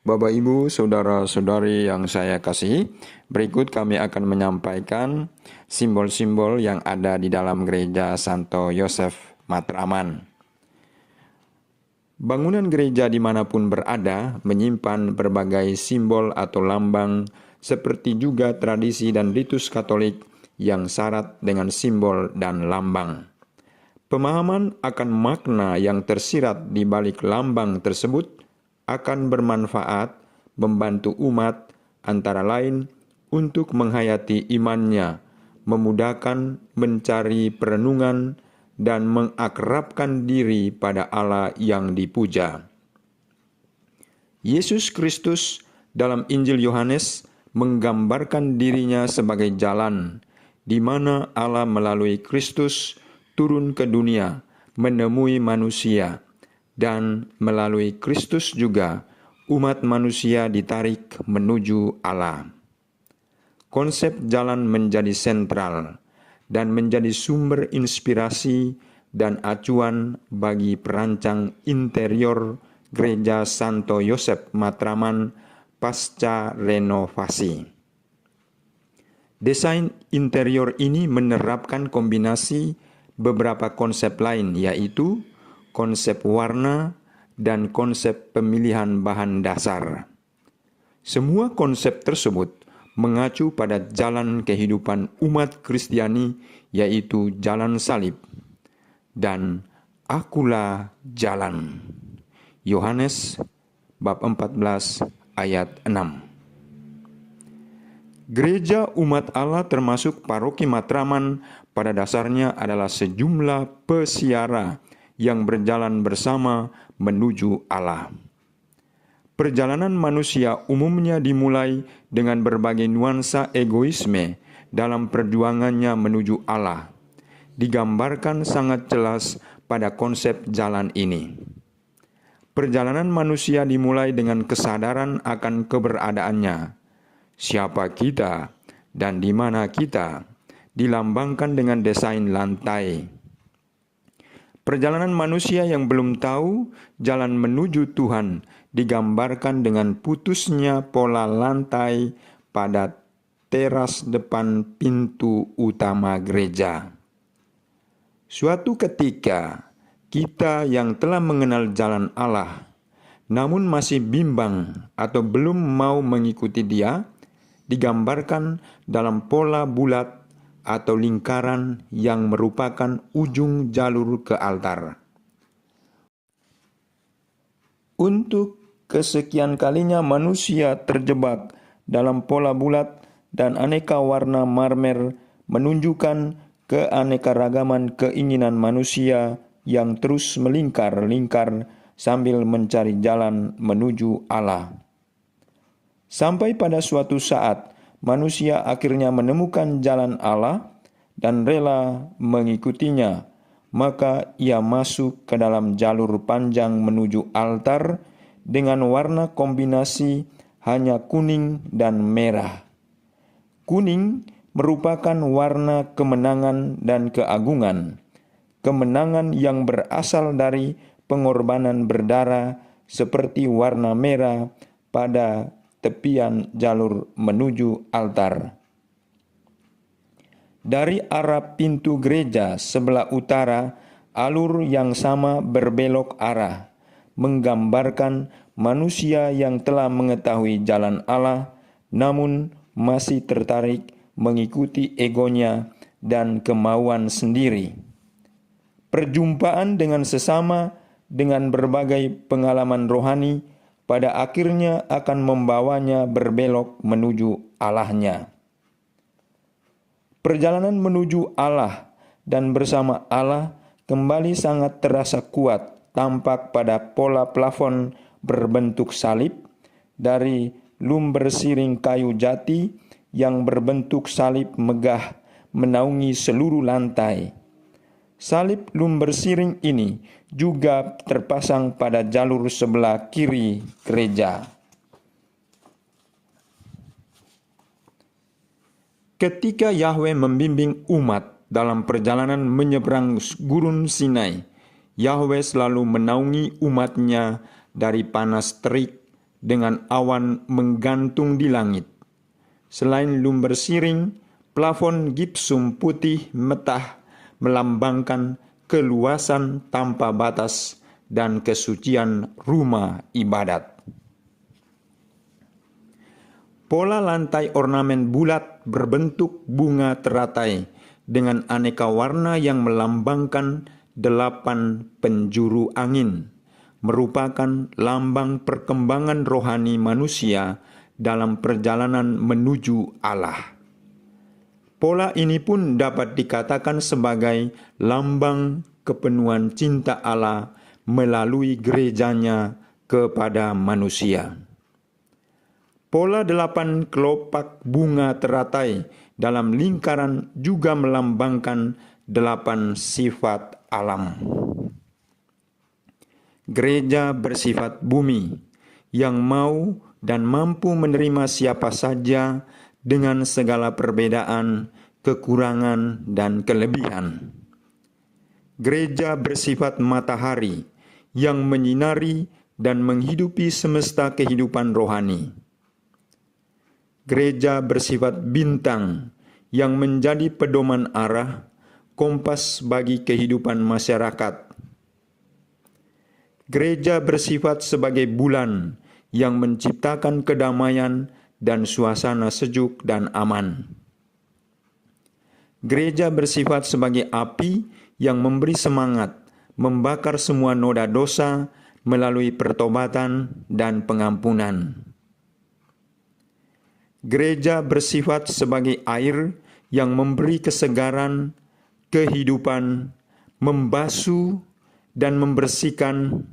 Bapak, Ibu, saudara-saudari yang saya kasihi, berikut kami akan menyampaikan simbol-simbol yang ada di dalam gereja Santo Yosef Matraman. Bangunan gereja dimanapun berada menyimpan berbagai simbol atau lambang, seperti juga tradisi dan ritus Katolik yang syarat dengan simbol dan lambang. Pemahaman akan makna yang tersirat di balik lambang tersebut akan bermanfaat membantu umat antara lain untuk menghayati imannya, memudahkan mencari perenungan, dan mengakrabkan diri pada Allah yang dipuja. Yesus Kristus dalam Injil Yohanes menggambarkan dirinya sebagai jalan, di mana Allah melalui Kristus turun ke dunia, menemui manusia, dan melalui Kristus juga umat manusia ditarik menuju Allah. Konsep jalan menjadi sentral dan menjadi sumber inspirasi dan acuan bagi perancang interior Gereja Santo Yosef Matraman pasca renovasi. Desain interior ini menerapkan kombinasi beberapa konsep lain, yaitu konsep warna dan konsep pemilihan bahan dasar. Semua konsep tersebut mengacu pada jalan kehidupan umat Kristiani, yaitu jalan salib dan akulah jalan. Yohanes bab 14 ayat 6. Gereja umat Allah termasuk paroki Matraman pada dasarnya adalah sejumlah pesiara yang berjalan bersama menuju Allah. Perjalanan manusia umumnya dimulai dengan berbagai nuansa egoisme dalam perjuangannya menuju Allah. Digambarkan sangat jelas pada konsep jalan ini. Perjalanan manusia dimulai dengan kesadaran akan keberadaannya. Siapa kita dan di mana kita, dilambangkan dengan desain lantai. Perjalanan manusia yang belum tahu jalan menuju Tuhan digambarkan dengan putusnya pola lantai pada teras depan pintu utama gereja. Suatu ketika, kita yang telah mengenal jalan Allah, namun masih bimbang atau belum mau mengikuti Dia, digambarkan dalam pola bulat atau lingkaran yang merupakan ujung jalur ke altar. Untuk kesekian kalinya manusia terjebak dalam pola bulat dan aneka warna marmer menunjukkan keanekaragaman keinginan manusia yang terus melingkar-lingkar sambil mencari jalan menuju Allah. Sampai pada suatu saat, manusia akhirnya menemukan jalan Allah dan rela mengikutinya, maka ia masuk ke dalam jalur panjang menuju altar dengan warna kombinasi hanya kuning dan merah. Kuning merupakan warna kemenangan dan keagungan, kemenangan yang berasal dari pengorbanan berdarah, seperti warna merah pada tepian jalur menuju altar. Dari arah pintu gereja sebelah utara, alur yang sama berbelok arah, menggambarkan manusia yang telah mengetahui jalan Allah, namun masih tertarik mengikuti egonya dan kemauan sendiri. Perjumpaan dengan sesama dengan berbagai pengalaman rohani pada akhirnya akan membawanya berbelok menuju Allahnya. Perjalanan menuju Allah dan bersama Allah kembali sangat terasa kuat, tampak pada pola plafon berbentuk salib dari lumber siring kayu jati yang berbentuk salib megah menaungi seluruh lantai. Salib lumber siring ini juga terpasang pada jalur sebelah kiri gereja. Ketika Yahweh membimbing umat dalam perjalanan menyeberang gurun Sinai, Yahweh selalu menaungi umatnya dari panas terik dengan awan menggantung di langit. Selain lumber siring, plafon gipsum putih metah melambangkan keluasan tanpa batas dan kesucian rumah ibadat. Pola lantai ornamen bulat berbentuk bunga teratai dengan aneka warna yang melambangkan 8 penjuru angin, merupakan lambang perkembangan rohani manusia dalam perjalanan menuju Allah. Pola ini pun dapat dikatakan sebagai lambang kepenuhan cinta Allah melalui gerejanya kepada manusia. Pola 8 kelopak bunga teratai dalam lingkaran juga melambangkan 8 sifat alam. Gereja bersifat bumi yang mau dan mampu menerima siapa saja dengan segala perbedaan, kekurangan, dan kelebihan. Gereja bersifat matahari yang menyinari dan menghidupi semesta kehidupan rohani. Gereja bersifat bintang yang menjadi pedoman arah, kompas bagi kehidupan masyarakat. Gereja bersifat sebagai bulan yang menciptakan kedamaian dan suasana sejuk dan aman. Gereja bersifat sebagai api yang memberi semangat, membakar semua noda dosa melalui pertobatan dan pengampunan. Gereja bersifat sebagai air yang memberi kesegaran, kehidupan, membasuh dan membersihkan,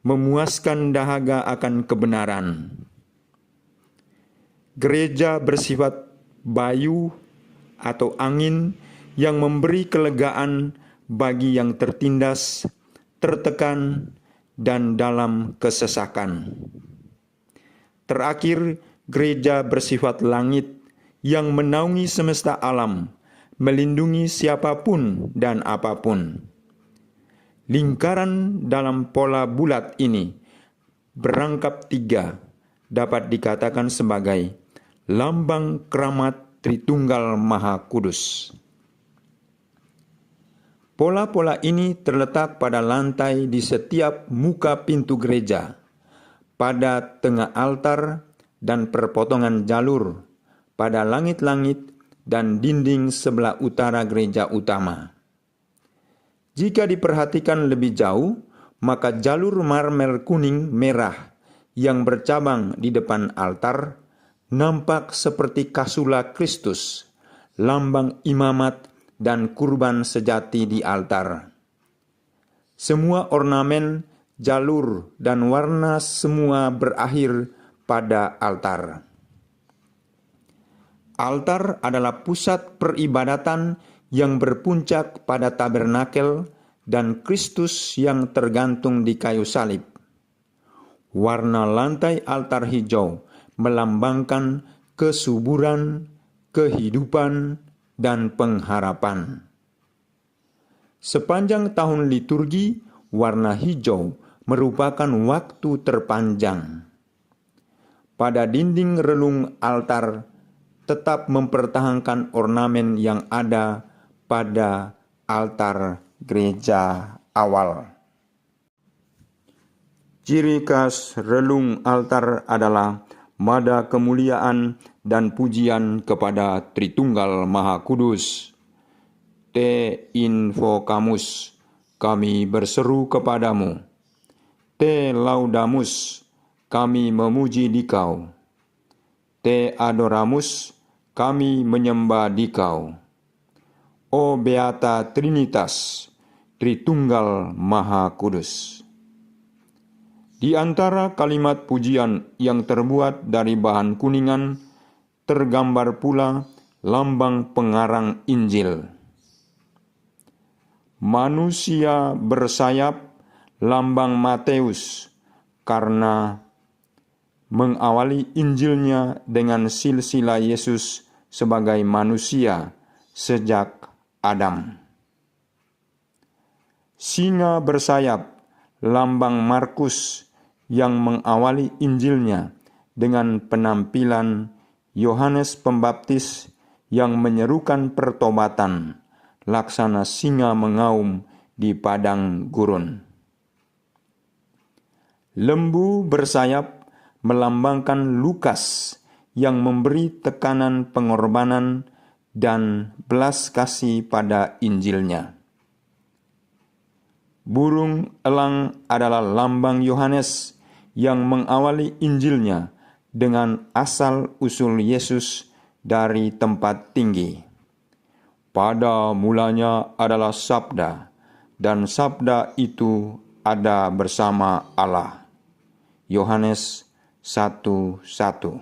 memuaskan dahaga akan kebenaran. Gereja bersifat bayu atau angin yang memberi kelegaan bagi yang tertindas, tertekan, dan dalam kesesakan. Terakhir, gereja bersifat langit yang menaungi semesta alam, melindungi siapapun dan apapun. Lingkaran dalam pola bulat ini berangkap 3 dapat dikatakan sebagai lambang keramat Tritunggal Maha Kudus. Pola-pola ini terletak pada lantai di setiap muka pintu gereja, pada tengah altar dan perpotongan jalur, pada langit-langit dan dinding sebelah utara gereja utama. Jika diperhatikan lebih jauh, maka jalur marmer kuning merah yang bercabang di depan altar nampak seperti kasula Kristus, lambang imamat dan kurban sejati di altar. Semua ornamen, jalur, dan warna semua berakhir pada altar. Altar adalah pusat peribadatan yang berpuncak pada tabernakel dan Kristus yang tergantung di kayu salib. Warna lantai altar hijau melambangkan kesuburan, kehidupan, dan pengharapan. Sepanjang tahun liturgi, warna hijau merupakan waktu terpanjang. Pada dinding relung altar tetap mempertahankan ornamen yang ada pada altar gereja awal. Ciri khas relung altar adalah nada kemuliaan dan pujian kepada Tritunggal Maha Kudus. Te invocamus, kami berseru kepadamu. Te laudamus, kami memuji Dikau. Te adoramus, kami menyembah Dikau. O Beata Trinitas, Tritunggal Maha Kudus. Di antara kalimat pujian yang terbuat dari bahan kuningan, tergambar pula lambang pengarang Injil. Manusia bersayap, lambang Matius, karena mengawali Injilnya dengan silsilah Yesus sebagai manusia sejak Adam. Singa bersayap, lambang Markus, yang mengawali Injilnya dengan penampilan Yohanes Pembaptis yang menyerukan pertobatan, laksana singa mengaum di padang gurun. Lembu bersayap melambangkan Lukas yang memberi tekanan pengorbanan dan belas kasih pada Injilnya. Burung elang adalah lambang Yohanes yang mengawali Injilnya dengan asal-usul Yesus dari tempat tinggi. Pada mulanya adalah Sabda, dan Sabda itu ada bersama Allah. Yohanes 1:1.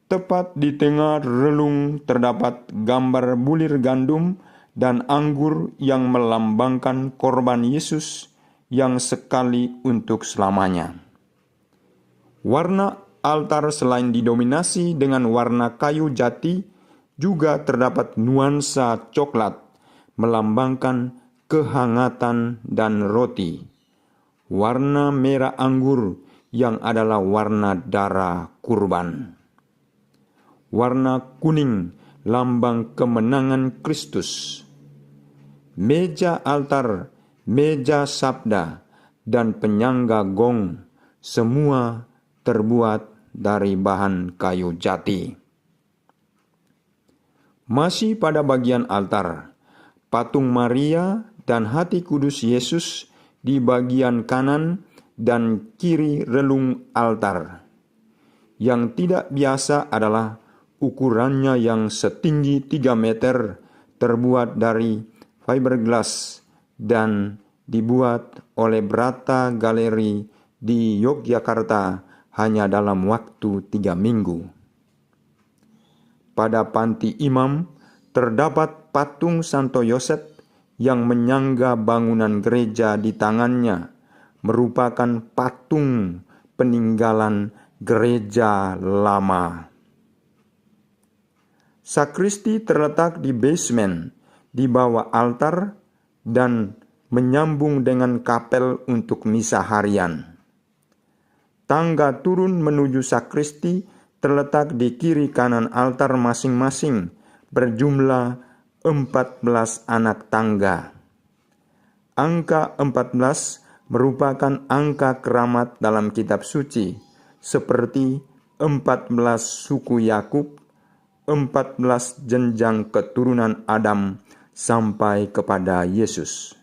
Tepat di tengah relung terdapat gambar bulir gandum dan anggur yang melambangkan korban Yesus yang sekali untuk selamanya. Warna altar selain didominasi dengan warna kayu jati, juga terdapat nuansa coklat melambangkan kehangatan dan roti. Warna merah anggur yang adalah warna darah kurban. Warna kuning lambang kemenangan Kristus. Meja altar, meja sabda, dan penyangga gong semua terbuat dari bahan kayu jati. Masih pada bagian altar, patung Maria dan hati kudus Yesus di bagian kanan dan kiri relung altar. Yang tidak biasa adalah ukurannya yang setinggi 3 meter, terbuat dari fiberglass dan dibuat oleh Brata Galeri di Yogyakarta hanya dalam waktu 3 minggu. Pada panti imam terdapat patung Santo Yosef yang menyangga bangunan gereja di tangannya, merupakan patung peninggalan gereja lama. Sakristi terletak di basement, di bawah altar, dan menyambung dengan kapel untuk misa harian. Tangga turun menuju sakristi terletak di kiri kanan altar masing-masing, berjumlah 14 anak tangga. Angka 14 merupakan angka keramat dalam kitab suci, seperti 14 suku Yakub, 14 jenjang keturunan Adam sampai kepada Yesus.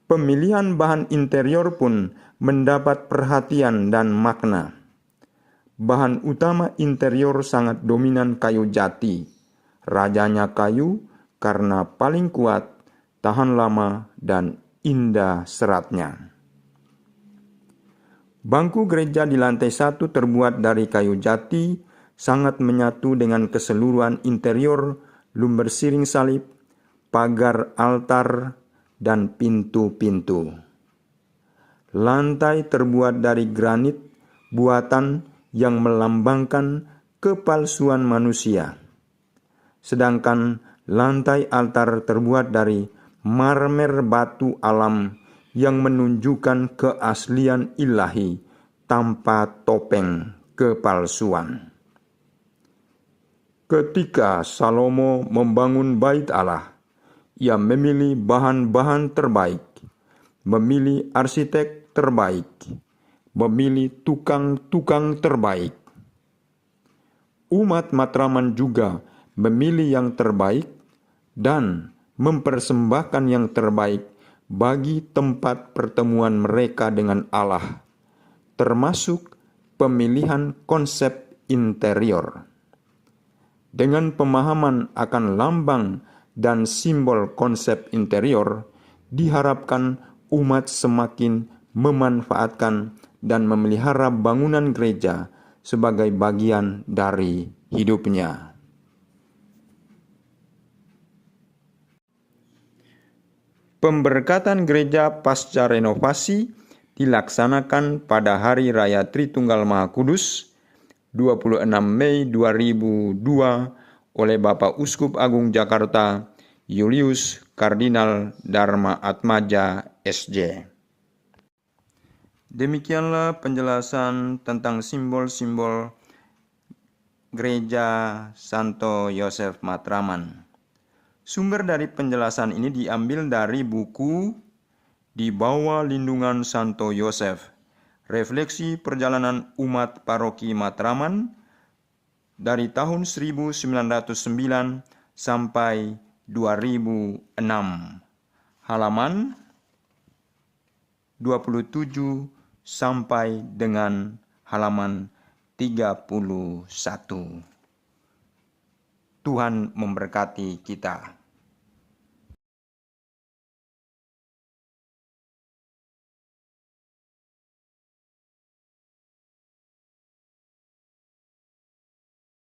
Pemilihan bahan interior pun mendapat perhatian dan makna. Bahan utama interior sangat dominan kayu jati. Rajanya kayu karena paling kuat, tahan lama, dan indah seratnya. Bangku gereja di lantai 1 terbuat dari kayu jati, sangat menyatu dengan keseluruhan interior, lumber siring salib, pagar altar, dan pintu-pintu. Lantai terbuat dari granit buatan yang melambangkan kepalsuan manusia. Sedangkan lantai altar terbuat dari marmer batu alam yang menunjukkan keaslian ilahi tanpa topeng kepalsuan. Ketika Salomo membangun bait Allah, ia memilih bahan-bahan terbaik, memilih arsitek terbaik, memilih tukang-tukang terbaik. Umat Matraman juga memilih yang terbaik dan mempersembahkan yang terbaik bagi tempat pertemuan mereka dengan Allah, termasuk pemilihan konsep interior. Dengan pemahaman akan lambang dan simbol konsep interior, diharapkan umat semakin memanfaatkan dan memelihara bangunan gereja sebagai bagian dari hidupnya. Pemberkatan gereja pasca renovasi dilaksanakan pada Hari Raya Tritunggal Maha Kudus, 26 Mei 2002 oleh Bapak Uskup Agung Jakarta, Julius Kardinal Dharma Atmaja, SJ. Demikianlah penjelasan tentang simbol-simbol Gereja Santo Yosef Matraman. Sumber dari penjelasan ini diambil dari buku Di Bawah Lindungan Santo Yosef, Refleksi Perjalanan Umat Paroki Matraman dari tahun 1909 sampai 2006. Halaman 27 sampai dengan halaman 31. Tuhan memberkati kita.